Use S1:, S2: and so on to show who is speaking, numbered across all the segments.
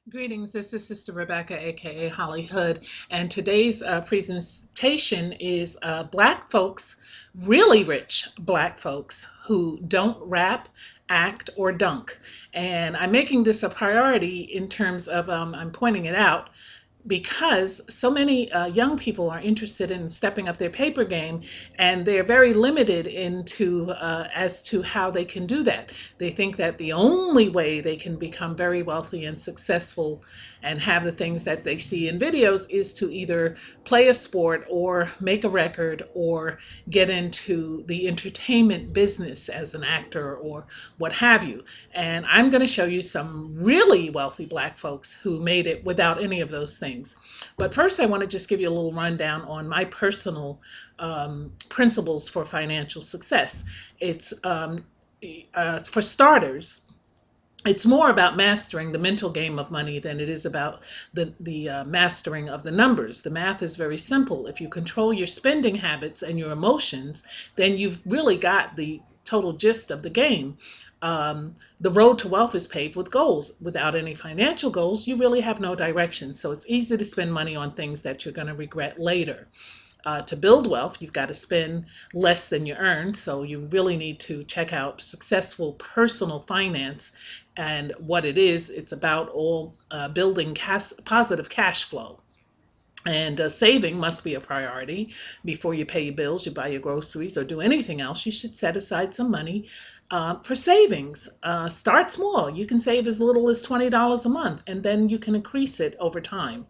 S1: Greetings, this is Sister Rebecca, aka Holly Hood, and today's presentation is Black folks, really rich Black folks who don't rap, act, or dunk. And I'm making this a priority in terms of I'm pointing it out because so many young people are interested in stepping up their paper game, and they're very limited into as to how they can do that. They think that the only way they can become very wealthy and successful and have the things that they see in videos is to either play a sport or make a record or get into the entertainment business as an actor or what have you. And I'm going to show you some really wealthy Black folks who made it without any of those things. But first, I want to just give you a little rundown on my personal principles for financial success. It's for starters, it's more about mastering the mental game of money than it is about the mastering of the numbers. The math is very simple. If you control your spending habits and your emotions, then you've really got the total gist of the game. The road to wealth is paved with goals. Without any financial goals, you really have no direction. So it's easy to spend money on things that you're going to regret later. To build wealth, you've got to spend less than you earn. So you really need to check out Successful Personal Finance and what it is. It's about all building positive cash flow. And saving must be a priority. Before you pay your bills, you buy your groceries, or do anything else, you should set aside some money for savings. Start small. You can save as little as $20 a month, and then you can increase it over time.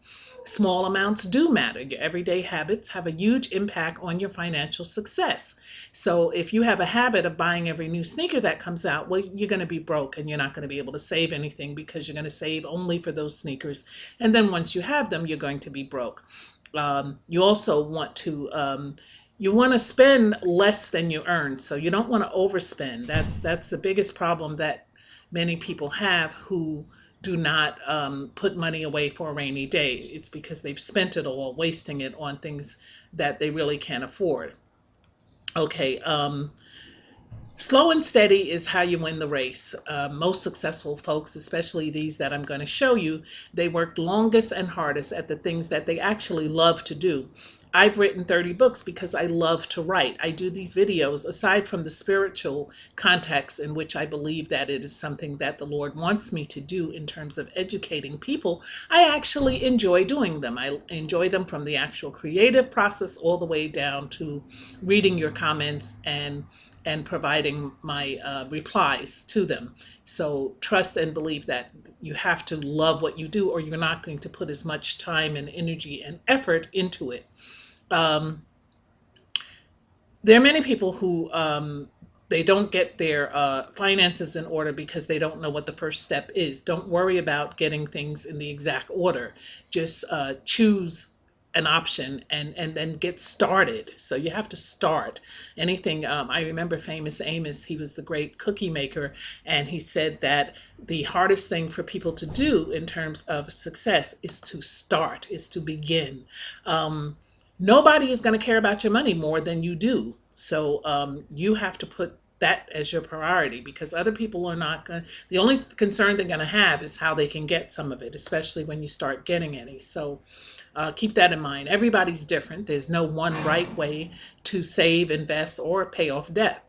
S1: Small amounts do matter. Your everyday habits have a huge impact on your financial success. So if you have a habit of buying every new sneaker that comes out, well, you're going to be broke and you're not going to be able to save anything because you're going to save only for those sneakers. And then once you have them, you're going to be broke. You also want to you want to spend less than you earn, so you don't want to overspend. That's the biggest problem that many people have who do not put money away for a rainy day. It's because they've spent it all, wasting it on things that they really can't afford. Okay, slow and steady is how you win the race. Most successful folks, especially these that I'm going to show you, they worked longest and hardest at the things that they actually love to do. I've written 30 books because I love to write. I do these videos aside from the spiritual context in which I believe that it is something that the Lord wants me to do in terms of educating people. I actually enjoy doing them. I enjoy them from the actual creative process all the way down to reading your comments and providing my replies to them. So trust and believe that you have to love what you do, or you're not going to put as much time and energy and effort into it. Um, there are many people who they don't get their finances in order because they don't know what the first step is. Don't worry about getting things in the exact order. Just choose an option and then get started. So you have to start anything. I remember Famous Amos, he was the great cookie maker, and he said that the hardest thing for people to do in terms of success is to start, is to begin. Nobody is going to care about your money more than you do. So you have to put that as your priority, because other people are not going to, the only concern they're going to have is how they can get some of it, especially when you start getting any. So keep that in mind. Everybody's different. There's no one right way to save, invest, or pay off debt.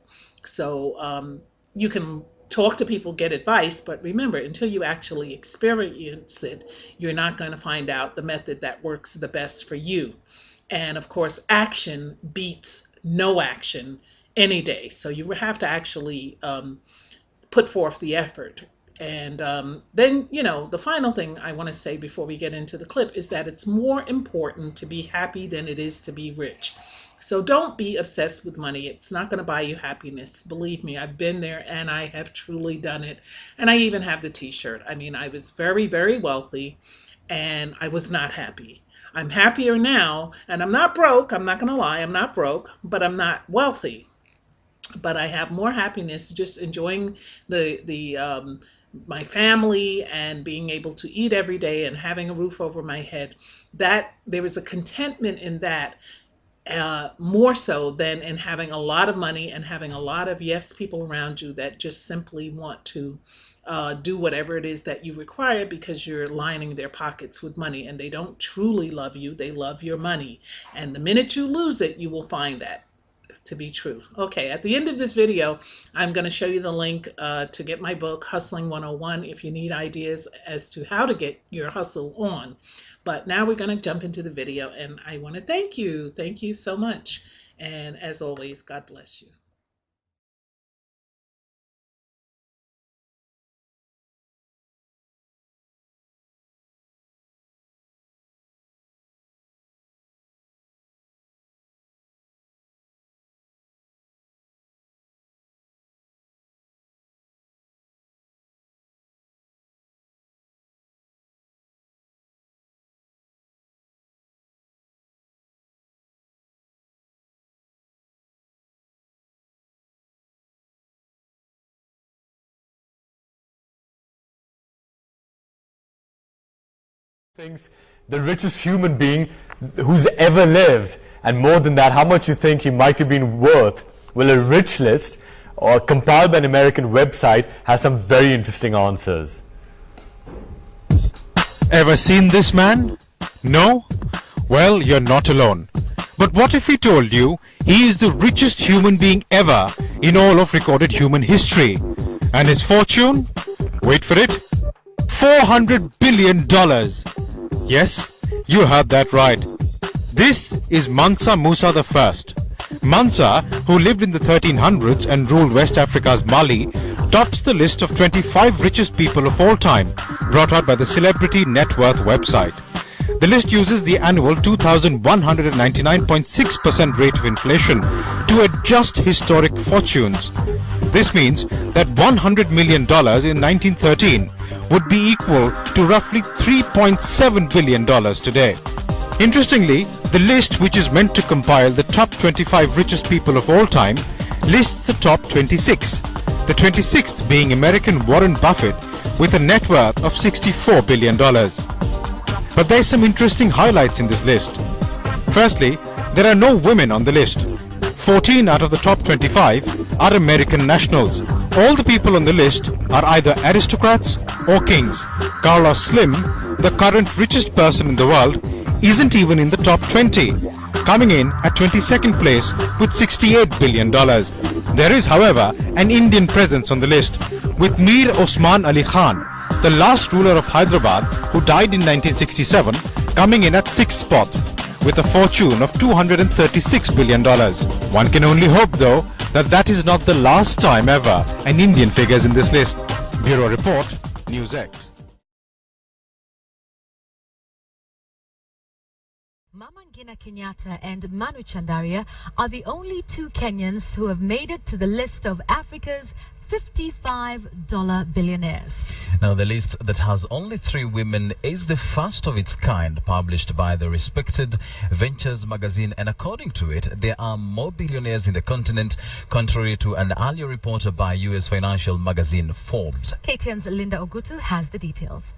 S1: So you can talk to people, get advice, but remember, until you actually experience it, you're not going to find out the method that works the best for you. And of course, action beats no action any day. So you have to actually put forth the effort. And then, the final thing I want to say before we get into the clip is that it's more important to be happy than it is to be rich. So don't be obsessed with money. It's not going to buy you happiness. Believe me, I've been there and I have truly done it. And I even have the t-shirt. I mean, I was very, very wealthy and I was not happy. I'm happier now, and I'm not broke. I'm not going to lie. I'm not broke, but I'm not wealthy. But I have more happiness just enjoying the my family and being able to eat every day and having a roof over my head. That there is a contentment in that, more so than in having a lot of money and having a lot of yes people around you that just simply want to do whatever it is that you require because you're lining their pockets with money, and they don't truly love you. They love your money. And the minute you lose it, you will find that to be true. Okay, at the end of this video, I'm going to show you the link to get my book, Hustling 101, if you need ideas as to how to get your hustle on. But now we're going to jump into the video, and I want to thank you. Thank you so much. And as always, God bless you.
S2: Thinks the richest human being who's ever lived, and more than that, how much you think he might have been worth? Well, a rich list, or compiled by an American website, has some very interesting answers.
S3: Ever seen this man? No? Well, you're not alone. But what if we told you he is the richest human being ever in all of recorded human history? And his fortune? Wait for it. $400 billion. Yes, you heard that right. This is Mansa Musa I. Mansa, who lived in the 1300s and ruled West Africa's Mali, tops the list of 25 richest people of all time, brought out by the Celebrity Net Worth website. The list uses the annual 2,199.6% rate of inflation to adjust historic fortunes. This means that $100 million in 1913 would be equal to roughly $3.7 billion today. Interestingly, the list, which is meant to compile the top 25 richest people of all time, lists the top 26, the 26th being American Warren Buffett with a net worth of $64 billion. But there's some interesting highlights in this list. Firstly, there are no women on the list. 14 out of the top 25 are American nationals. All the people on the list are either aristocrats or kings. Carlos Slim, the current richest person in the world, isn't even in the top 20, coming in at 22nd place with $68 billion. There is, however, an Indian presence on the list, with Mir Osman Ali Khan, the last ruler of Hyderabad, who died in 1967, coming in at 6th spot, with a fortune of $236 billion. One can only hope, though, that that is not the last time ever an Indian figures in this list. Bureau Report, News X.
S4: Mama Ngina Kenyatta and Manu Chandaria are the only two Kenyans who have made it to the list of Africa's $55 billionaires.
S5: Now, the list that has only 3 women is the first of its kind, published by the respected Ventures magazine, and according to it, there are more billionaires in the continent, contrary to an earlier report by U.S. financial magazine Forbes.
S4: KTN's Linda Ogutu has the details.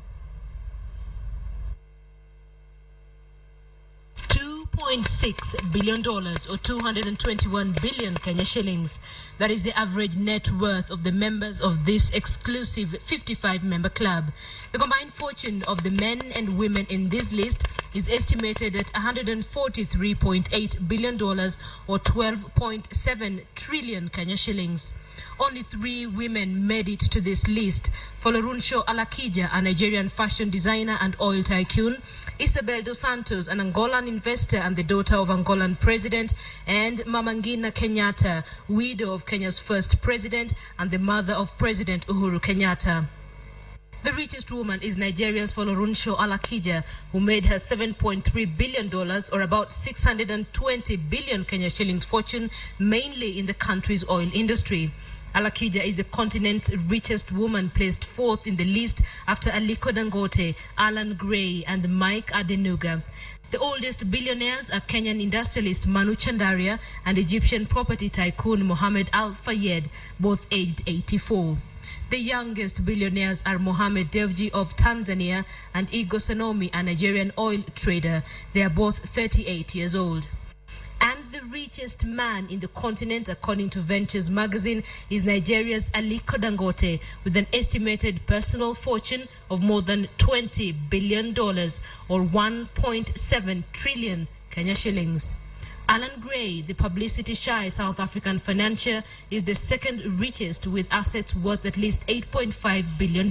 S6: $2.6 billion or 221 billion Kenya shillings. That is the average net worth of the members of this exclusive 55-member club. The combined fortune of the men and women in this list is estimated at $143.8 billion or 12.7 trillion Kenya shillings. Only 3 women made it to this list: Folorunsho Alakija, a Nigerian fashion designer and oil tycoon; Isabel dos Santos, an Angolan investor and the daughter of Angolan president; and Mama Ngina Kenyatta, widow of Kenya's first president and the mother of President Uhuru Kenyatta. The richest woman is Nigeria's Folorunsho Alakija, who made her $7.3 billion or about 620 billion Kenya shillings fortune, mainly in the country's oil industry. Alakija is the continent's richest woman, placed 4th in the list after Aliko Dangote, Alan Gray and Mike Adenuga. The oldest billionaires are Kenyan industrialist Manu Chandaria and Egyptian property tycoon Mohammed Al Fayed, both aged 84. The youngest billionaires are Mohamed Dewji of Tanzania and Igo Sanomi, a Nigerian oil trader. They are both 38 years old. And the the richest man in the continent, according to Ventures magazine, is Nigeria's Aliko Dangote, with an estimated personal fortune of more than $20 billion or 1.7 trillion Kenya shillings. Alan Gray, the publicity-shy South African financier, is the second richest with assets worth at least $8.5 billion.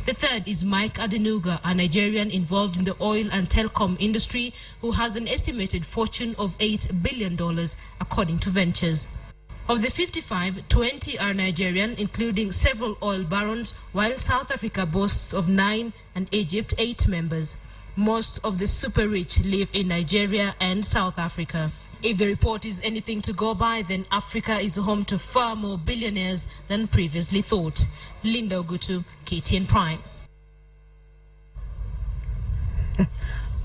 S6: The third is Mike Adenuga, a Nigerian involved in the oil and telecom industry, who has an estimated fortune of $8 billion, according to Ventures. Of the 55, 20 are Nigerian, including several oil barons, while South Africa boasts of 9 and Egypt 8 members. Most of the super rich live in Nigeria and South Africa. If the report is anything to go by, then Africa is home to far more billionaires than previously thought. Linda Ogutu, KTN Prime.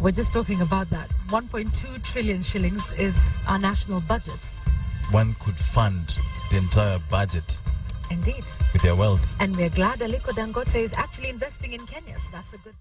S4: We're just talking about that. 1.2 trillion shillings is our national budget.
S5: One could fund the entire budget
S4: Indeed.
S5: with their wealth.
S4: And we're glad Aliko Dangote is actually investing in Kenya, so that's a good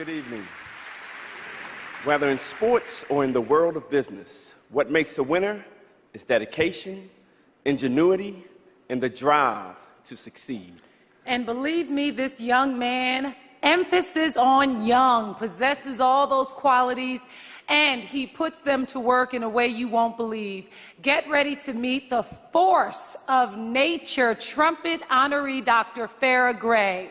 S7: Good evening. Whether in sports or in the world of business, what makes a winner is dedication, ingenuity, and the drive to succeed.
S8: And believe me, this young man, emphasis on young, possesses all those qualities, and he puts them to work in a way you won't believe. Get ready to meet the force of nature, trumpet honoree Dr. Farrah Gray.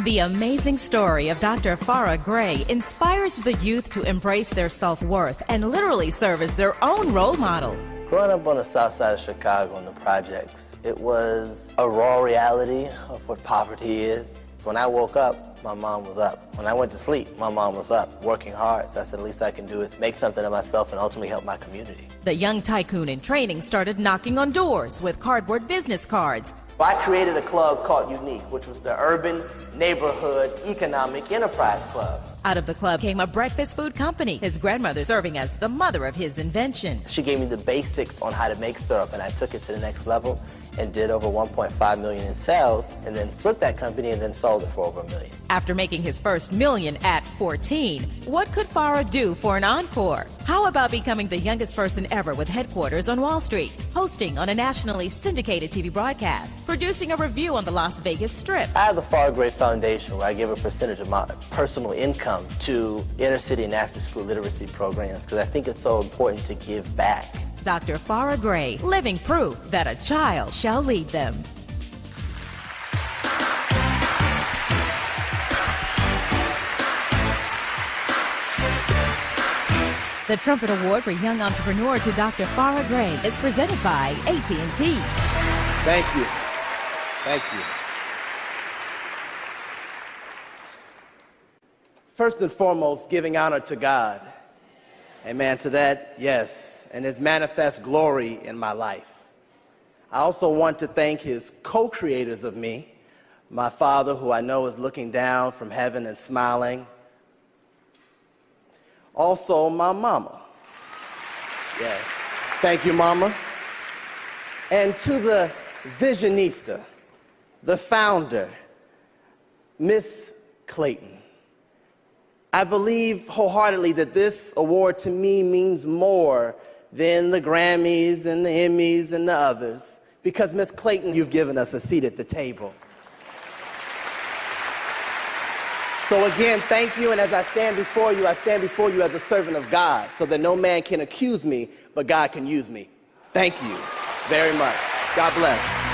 S9: The amazing story of Dr. Farrah Gray inspires the youth to embrace their self-worth and literally serve as their own role model.
S10: Growing up on the south side of Chicago in the projects, it was a raw reality of what poverty is. When I woke up, my mom was up. When I went to sleep, my mom was up, working hard. So I said, the least I can do is make something of myself and ultimately help my community.
S9: The young tycoon in training started knocking on doors with cardboard business cards.
S10: I created a club called Unique, which was the Urban Neighborhood Economic Enterprise Club.
S9: Out of the club came a breakfast food company, his grandmother serving as the mother of his invention.
S10: She gave me the basics on how to make syrup, and I took it to the next level. and did over 1.5 million in sales, and then flipped that company and then sold it for over $1 million.
S9: After making his first million at 14, what could Farah do for an encore? How about becoming the youngest person ever with headquarters on Wall Street, hosting on a nationally syndicated TV broadcast, producing a review on the Las Vegas Strip?
S10: I have the Farah Gray Foundation, where I give a percentage of my personal income to inner city and after school literacy programs, because I think it's so important to give back.
S9: Dr. Farah Gray, living proof that a child shall lead them. The Trumpet Award for Young Entrepreneur to Dr. Farah Gray is presented by AT&T.
S10: Thank you. Thank you. First and foremost, giving honor to God. Amen to that, yes. And his manifest glory in my life. I also want to thank his co-creators of me, my father, who I know is looking down from heaven and smiling. Also, my mama. Yes. Thank you, mama. And to the visionista, the founder, Miss Clayton. I believe wholeheartedly that this award to me means more than the Grammys and the Emmys and the others, because Miss Clayton, you've given us a seat at the table. So again, thank you, and as I stand before you as a servant of God, so that no man can accuse me, but God can use me. Thank you very much. God bless.